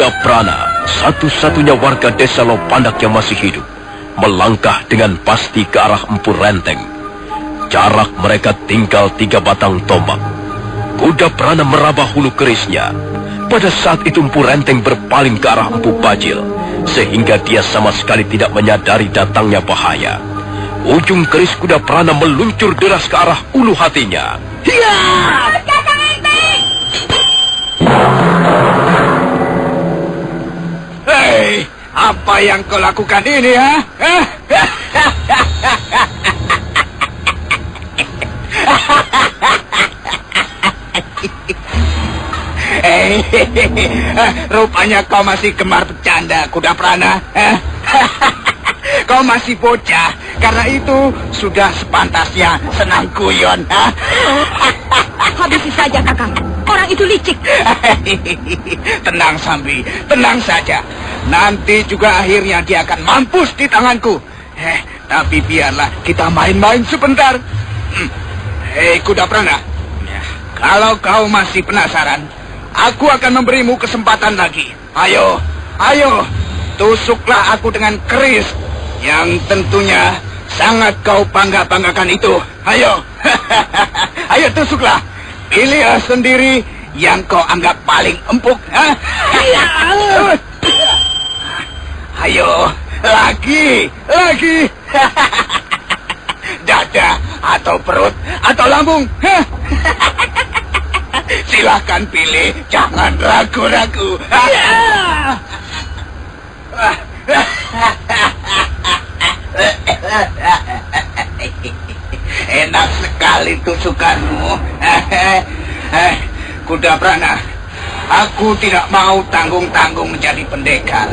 Kuda Prana, satu-satunya warga desa Lopandak yang masih hidup, melangkah dengan pasti ke arah Empu Renteng. Jarak mereka tinggal 3 batang tombak. Kuda Prana meraba hulu kerisnya. Pada saat itu Empu Renteng berpaling ke arah Empu Bajil, sehingga dia sama sekali tidak menyadari datangnya bahaya. Ujung keris Kuda Prana meluncur deras ke arah ulu hatinya. Hiya! Hei, apa yang kau lakukan ini, ha? Rupanya kau masih gemar bercanda, Kuda Prana. Kau masih bocah, karena itu sudah sepantasnya senang guyon. Habisi saja, Kakang. Orang itu licik. Tenang, Sambi. Tenang saja. Nanti juga akhirnya dia akan mampus di tanganku. Tapi biarlah kita main-main sebentar. Hei, Kuda Prana. Kalau kau masih penasaran, aku akan memberimu kesempatan lagi. Ayo, ayo. Tusuklah aku dengan keris yang tentunya sangat kau bangga-banggakan itu. Ayo. Ayo tusuklah. Pilih sendiri yang kau anggap paling empuk. Ayo, lagi. Dada atau perut atau lambung. Silahkan pilih, jangan ragu-ragu. Enak sekali tusukanmu. Kuda Prana, aku tidak mau tanggung-tanggung menjadi pendekar.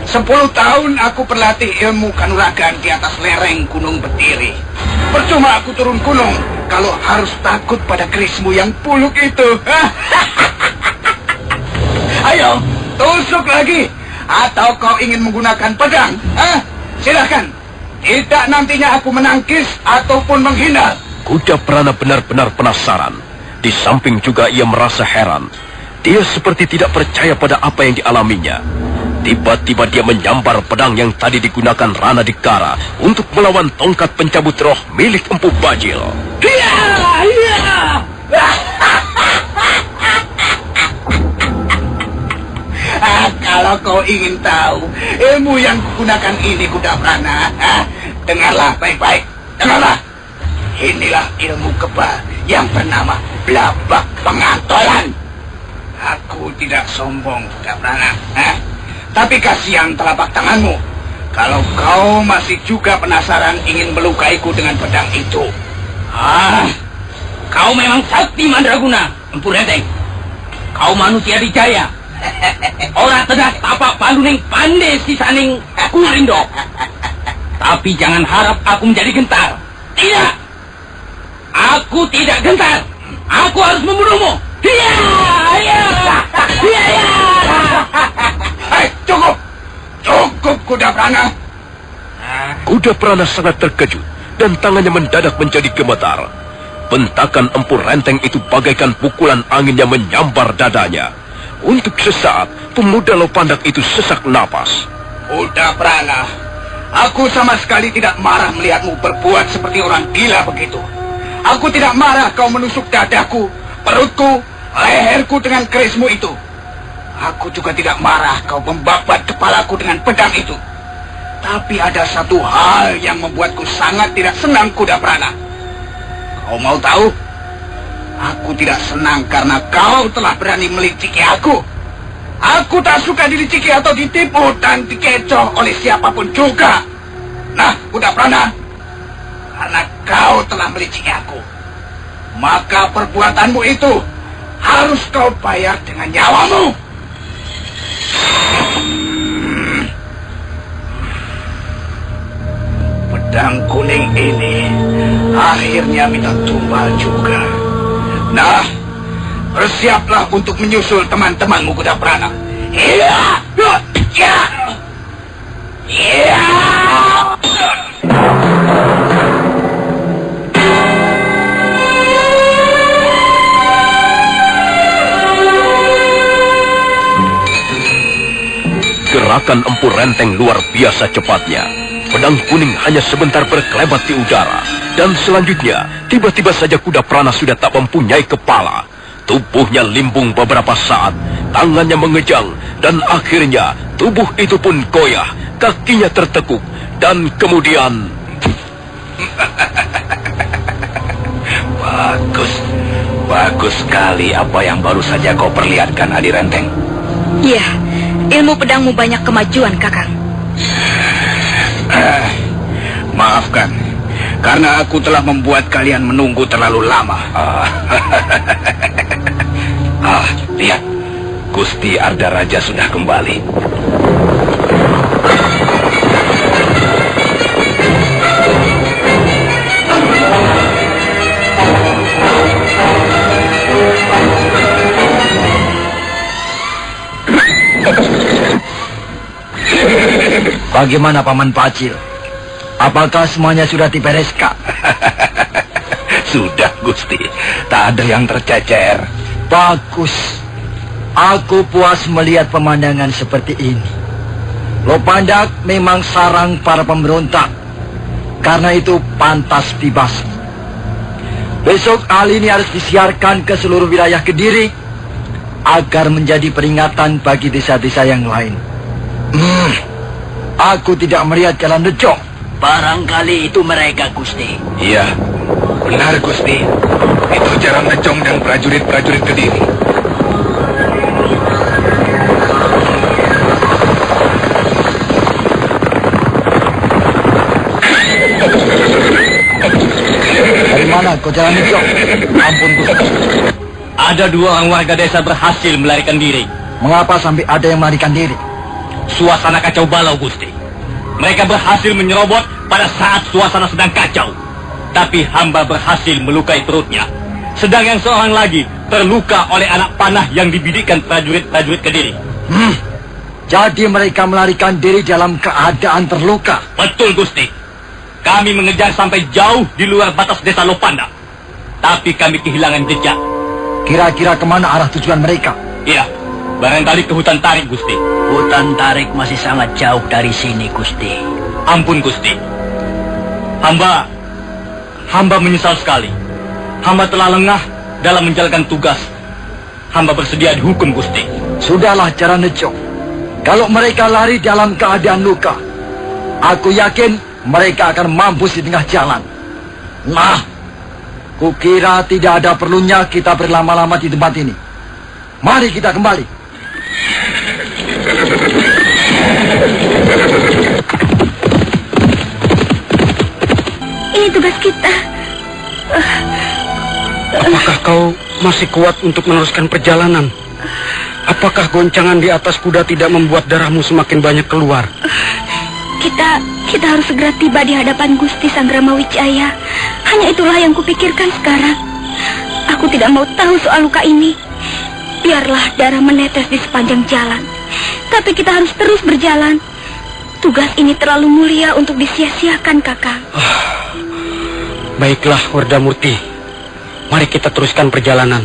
10 tahun aku berlatih ilmu kanuragan di atas lereng Gunung Berdiri. Percuma aku turun gunung kalau harus takut pada kerismu yang buluk itu. Ayo, tusuk lagi. Atau kau ingin menggunakan pedang? Silahkan. Tidak nantinya aku menangkis ataupun menghindar. Kuda Prana benar-benar penasaran. Di samping juga ia merasa heran. Dia seperti tidak percaya pada apa yang dialaminya. Tiba-tiba dia menyambar pedang yang tadi digunakan Rana Dikara untuk melawan tongkat pencabut roh milik Empu Bajil. Kalau kau ingin tahu ilmu yang kugunakan ini, Kuda Prana, dengarlah baik-baik. Dengarlah. Inilah ilmu kebal yang bernama Blabak Pengantolan. Aku tidak sombong, Kuda Prana. Tapi kasihan telapak tanganmu. Kalau kau masih juga penasaran ingin melukaiku dengan pedang itu. Kau memang sakti Mandraguna, Empu Renteng. Kau manusia dijaya. Orang tedas tapak paluning pandai sisaning kurindo. Tapi jangan harap aku menjadi gentar. Tidak. Aku tidak gentar. Aku harus membunuhmu. Cukup. Cukup, Kuda Prana. Kuda Prana sangat terkejut dan tangannya mendadak menjadi gemetar. Bentakan Empu Renteng itu bagaikan pukulan angin yang menyambar dadanya. Untuk sesaat, pemuda Lopandak itu sesak napas. Kuda Prana, aku sama sekali tidak marah melihatmu berbuat seperti orang gila begitu. Aku tidak marah kau menusuk dadaku, perutku, leherku dengan kerismu itu. Aku juga tidak marah kau membabat kepalaku dengan pedang itu. Tapi ada satu hal yang membuatku sangat tidak senang, Kuda Prana. Kau mau tahu? Aku tidak senang karena kau telah berani meliciki aku. Aku tak suka diliciki atau ditipu dan dikecoh oleh siapapun juga. Nah, Kuda Prana, karena kau telah meliciki aku, maka perbuatanmu itu harus kau bayar dengan nyawamu. Pedang kuning ini akhirnya minta tumbal juga. Nah, bersiaplah untuk menyusul teman-temanmu, Kuda Prana. Iya. Gerakan Empu Renteng luar biasa cepatnya. Pedang kuning hanya sebentar berkelebat di udara. Dan selanjutnya, tiba-tiba saja kuda Prana sudah tak mempunyai kepala. Tubuhnya limbung beberapa saat, tangannya mengejang, dan akhirnya tubuh itu pun goyah, kakinya tertekuk, dan kemudian... Bagus sekali apa yang baru saja kau perlihatkan, Adi Renteng. Ya, ilmu pedangmu banyak kemajuan, Kakang. Maafkan, karena aku telah membuat kalian menunggu terlalu lama. Lihat, Gusti Arda Raja sudah kembali. Bagaimana Paman Pacil? Apakah semuanya sudah dibereskan? Sudah, Gusti. Tak ada yang tercecer. Bagus. Aku puas melihat pemandangan seperti ini. Lopandak memang sarang para pemberontak. Karena itu pantas dibasmi. Besok hal ini harus disiarkan ke seluruh wilayah Kediri agar menjadi peringatan bagi desa-desa yang lain. Aku tidak melihat Jalan Rejo. Barangkali itu mereka, Gusti. Iya, benar, Gusti. Itu Jaran Necong dan prajurit-prajurit Kediri. Dari mana kau Jalan Rejo? Ampun, Gusti. Ada 2 orang warga desa berhasil melarikan diri. Mengapa sampai ada yang melarikan diri? Suasana kacau balau, Gusti. Mereka berhasil menyerobot pada saat suasana sedang kacau. Tapi hamba berhasil melukai perutnya. Sedang yang seorang lagi terluka oleh anak panah yang dibidikkan prajurit-prajurit Kediri. Jadi mereka melarikan diri dalam keadaan terluka. Betul, Gusti. Kami mengejar sampai jauh di luar batas desa Lopanda. Tapi kami kehilangan jejak. Kira-kira kemana arah tujuan mereka? Iya, barangkali ke hutan tarik, Gusti. Hutan tarik masih sangat jauh dari sini, Gusti. Ampun, Gusti. Hamba menyesal sekali. Hamba telah lengah dalam menjalankan tugas. Hamba bersedia dihukum, Gusti. Sudahlah, Jaran Rejo. Kalau mereka lari dalam keadaan luka, aku yakin mereka akan mampus di tengah jalan. Nah, kukira tidak ada perlunya kita berlama-lama di tempat ini. Mari kita kembali. Ini tugas kita. Apakah kau masih kuat untuk meneruskan perjalanan? Apakah goncangan di atas kuda tidak membuat darahmu semakin banyak keluar? Kita harus segera tiba di hadapan Gusti Sanggrama Wijaya. Hanya itulah yang kupikirkan sekarang. Aku tidak mau tahu soal luka ini. Biarlah darah menetes di sepanjang jalan. Tapi kita harus terus berjalan. Tugas ini terlalu mulia untuk disia-siakan, Kakang. Baiklah, Wardamurti. Mari kita teruskan perjalanan.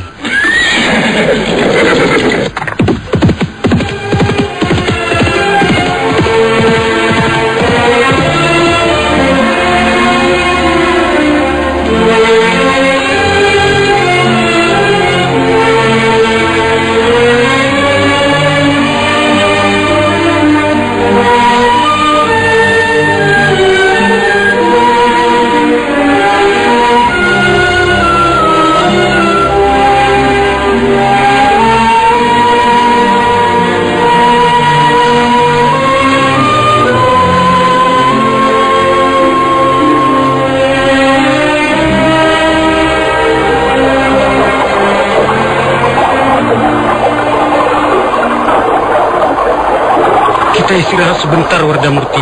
Kita istirahat sebentar, Wardamurti.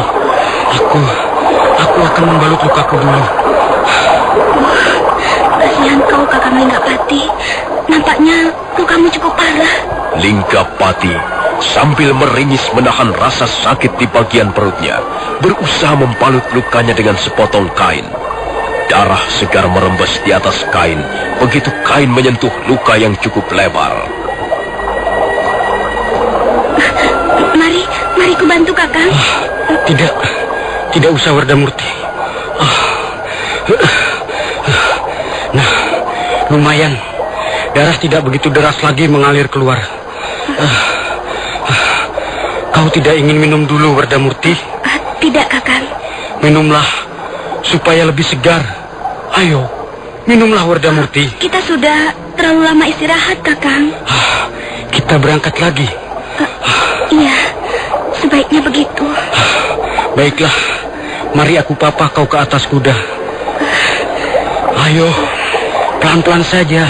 Aku akan membalut lukaku dulu. Kasihan kau, Kakang Linggapati. Nampaknya lukamu cukup parah. Linggapati sambil meringis menahan rasa sakit di bagian perutnya, berusaha membalut lukanya dengan sepotong kain. Darah segar merembes di atas kain, begitu kain menyentuh luka yang cukup lebar. Mari Mari ku bantu, Kakang. Tidak usah, Wardamurti. Nah, lumayan. Darah tidak begitu deras lagi mengalir keluar. Kau tidak ingin minum dulu, Wardamurti? Tidak, Kakang. Minumlah, supaya lebih segar. Ayo, minumlah, Wardamurti. Kita sudah terlalu lama istirahat, Kakang. Kita berangkat lagi. Iya, sebaiknya begitu. Baiklah, mari aku papa kau ke atas kuda. Ayo, pelan-pelan saja.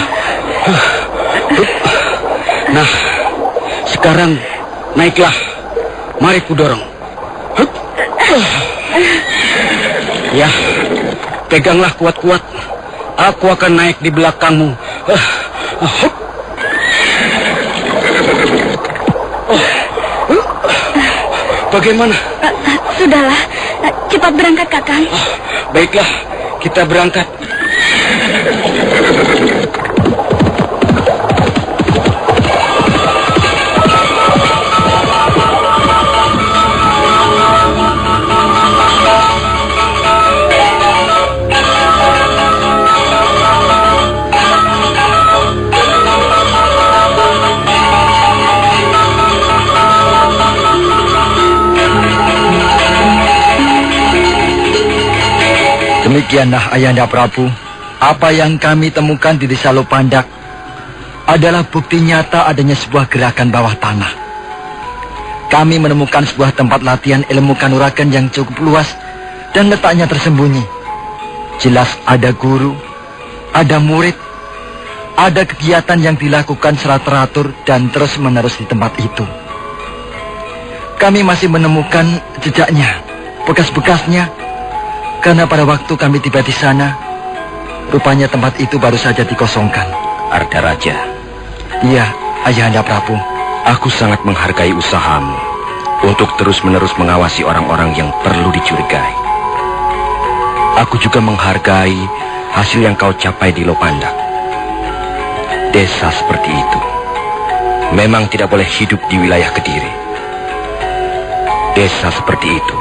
Nah, sekarang naiklah. Mari ku dorong. Ya, peganglah kuat-kuat. Aku akan naik di belakangmu. Bagaimana? Sudahlah, cepat berangkat, Kakang. Baiklah, kita berangkat. Demikianlah Ayahanda Prabu, apa yang kami temukan di desa Lopandak adalah bukti nyata adanya sebuah gerakan bawah tanah. Kami menemukan sebuah tempat latihan ilmu kanuragan yang cukup luas dan letaknya tersembunyi. Jelas ada guru, ada murid, ada kegiatan yang dilakukan secara teratur dan terus-menerus di tempat itu. Kami masih menemukan jejaknya, bekas-bekasnya. Karena pada waktu kami tiba di sana, rupanya tempat itu baru saja dikosongkan. Ardaraja. Iya, Ayahanda Prabu. Aku sangat menghargai usahamu untuk terus-menerus mengawasi orang-orang yang perlu dicurigai. Aku juga menghargai hasil yang kau capai di Lopandak. Desa seperti itu memang tidak boleh hidup di wilayah Kediri. Desa seperti itu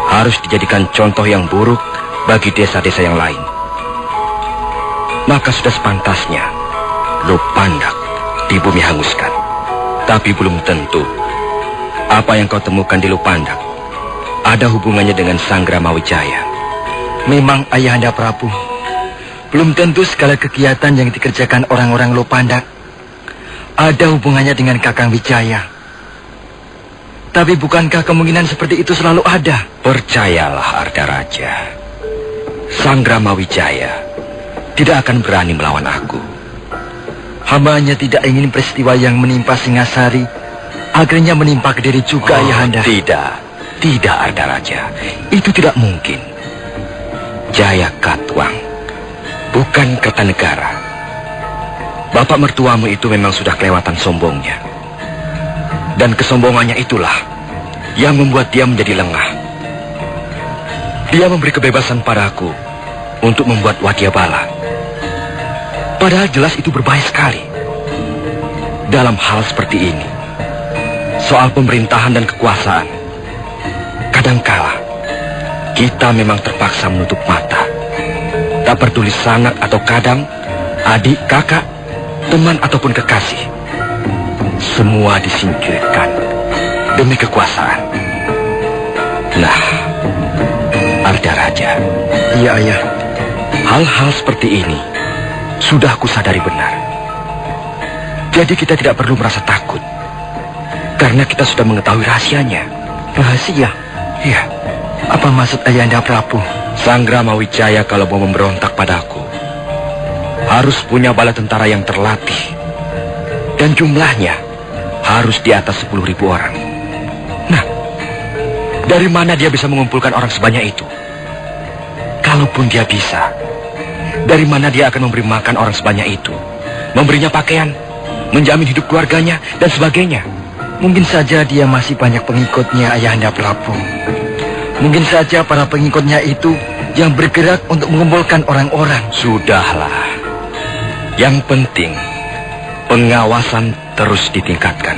harus dijadikan contoh yang buruk bagi desa-desa yang lain. Maka sudah sepantasnya Lopandak di bumi hanguskan. Tapi belum tentu apa yang kau temukan di Lopandak ada hubungannya dengan Sanggramawijaya. Memang Ayahanda Prabu, belum tentu segala kegiatan yang dikerjakan orang-orang Lopandak ada hubungannya dengan Kakang Wijaya. Tapi bukankah kemungkinan seperti itu selalu ada? Percayalah, Ardaraja. Sanggramawijaya tidak akan berani melawan aku. Hambanya tidak ingin peristiwa yang menimpa Singasari akhirnya menimpa Kediri juga, Ayahanda. Tidak, Ardaraja. Itu tidak mungkin. Jaya Katuang bukan Kertanegara. Bapak mertuamu itu memang sudah kelewatan sombongnya. Dan kesombongannya itulah yang membuat dia menjadi lengah. Dia memberi kebebasan padaku untuk membuat wadyabala. Padahal jelas itu berbahaya sekali. Dalam hal seperti ini, soal pemerintahan dan kekuasaan, kadangkala kita memang terpaksa menutup mata. Tak peduli sanak atau kadang, adik, kakak, teman ataupun kekasih. Semua disingkirkan demi kekuasaan. Nah, Ardaraja. Iya, Ayah. Hal-hal seperti ini sudah kusadari benar. Jadi kita tidak perlu merasa takut, karena kita sudah mengetahui rahasianya. Rahasia? Iya. Apa maksud Ayahanda Prabu? Sanggramawijaya kalau mau memberontak padaku harus punya bala tentara yang terlatih, dan jumlahnya harus di atas 10.000 orang. Nah, dari mana dia bisa mengumpulkan orang sebanyak itu? Kalaupun dia bisa, dari mana dia akan memberi makan orang sebanyak itu? Memberinya pakaian, menjamin hidup keluarganya, dan sebagainya. Mungkin saja dia masih banyak pengikutnya, Ayahanda Prabu. Mungkin saja para pengikutnya itu yang bergerak untuk mengumpulkan orang-orang. Sudahlah. Yang penting, pengawasan terus ditingkatkan.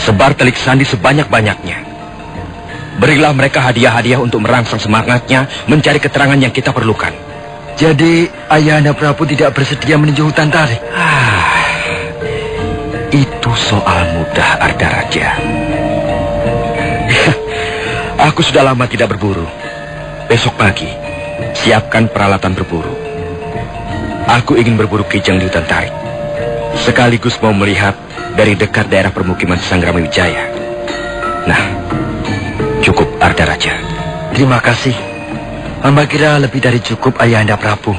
Sebar telik sandi sebanyak-banyaknya. Berilah mereka hadiah-hadiah untuk merangsang semangatnya mencari keterangan yang kita perlukan. Jadi Ayahanda Prabu tidak bersedia meninjau hutan tarik? Itu soal mudah, Ardaraja. Aku sudah lama tidak berburu. Besok pagi, siapkan peralatan berburu. Aku ingin berburu kijang di hutan tarik. Sekaligus mau melihat dari dekat daerah permukiman Sanggrama Wijaya. Nah, cukup, Ardaraja. Terima kasih. Hamba kira lebih dari cukup, Ayahanda Prabu.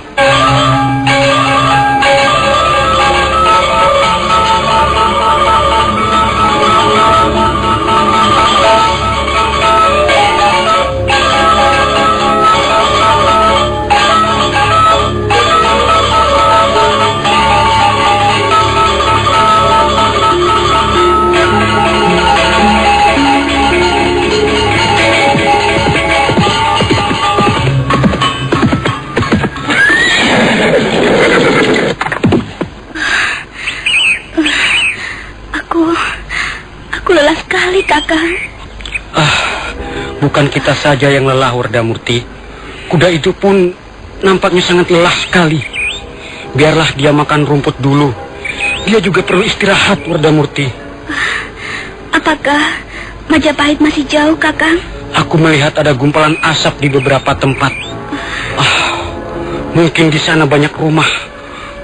Aku lelah sekali, Kakang. Bukan kita saja yang lelah, Wardamurti. Kuda itu pun nampaknya sangat lelah sekali. Biarlah dia makan rumput dulu. Dia juga perlu istirahat, Wardamurti. Apakah Majapahit masih jauh, Kakang? Aku melihat ada gumpalan asap di beberapa tempat. Mungkin di sana banyak rumah.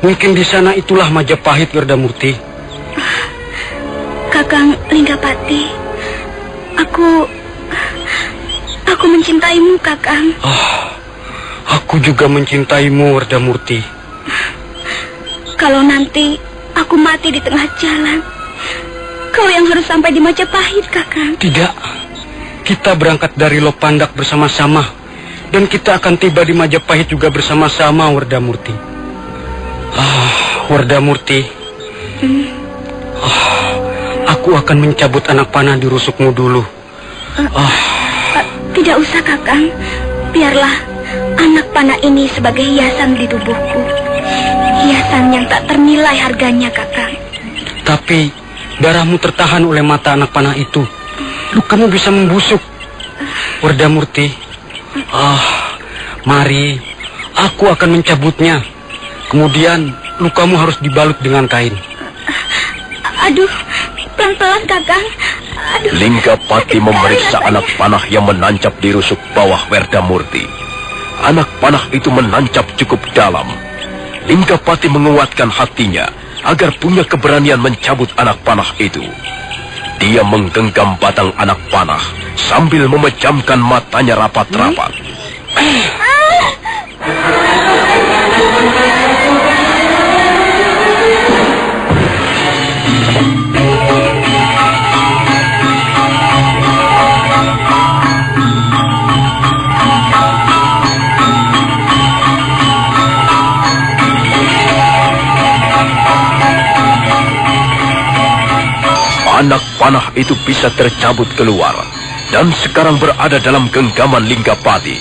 Mungkin di sana itulah Majapahit, Wardamurti. Kakang Linggapati, aku mencintaimu, Kakang. Aku juga mencintaimu, Wardamurti. Kalau nanti aku mati di tengah jalan, kau yang harus sampai di Majapahit, Kakang. Tidak. Kita berangkat dari Lopandak bersama-sama. Dan kita akan tiba di Majapahit juga bersama-sama, Wardamurti. Wardamurti. Aku akan mencabut anak panah di rusukmu dulu. Tidak usah, Kakang. Biarlah anak panah ini sebagai hiasan di tubuhku. Hiasan yang tak ternilai harganya, Kakang. Tapi darahmu tertahan oleh mata anak panah itu. Lukamu bisa membusuk. Wardamurti. Mari. Aku akan mencabutnya. Kemudian lukamu harus dibalut dengan kain. Aduh, pelan-pelan, Kakang. Aduh. Linggapati memeriksa anak panah yang menancap di rusuk bawah Wardamurti. Anak panah itu menancap cukup dalam. Linggapati menguatkan hatinya agar punya keberanian mencabut anak panah itu. Dia menggenggam batang anak panah sambil memejamkan matanya rapat-rapat. Anak panah itu bisa tercabut keluar dan sekarang berada dalam genggaman Linggapati.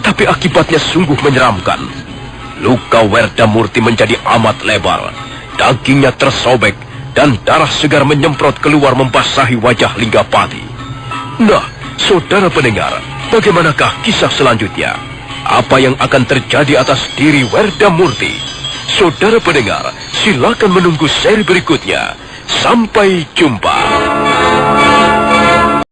Tapi akibatnya sungguh menyeramkan. Luka Wardamurti menjadi amat lebar. Dagingnya tersobek dan darah segar menyemprot keluar membasahi wajah Linggapati. Nah, saudara pendengar, bagaimanakah kisah selanjutnya? Apa yang akan terjadi atas diri Wardamurti? Saudara pendengar, silakan menunggu seri berikutnya. Sampai jumpa.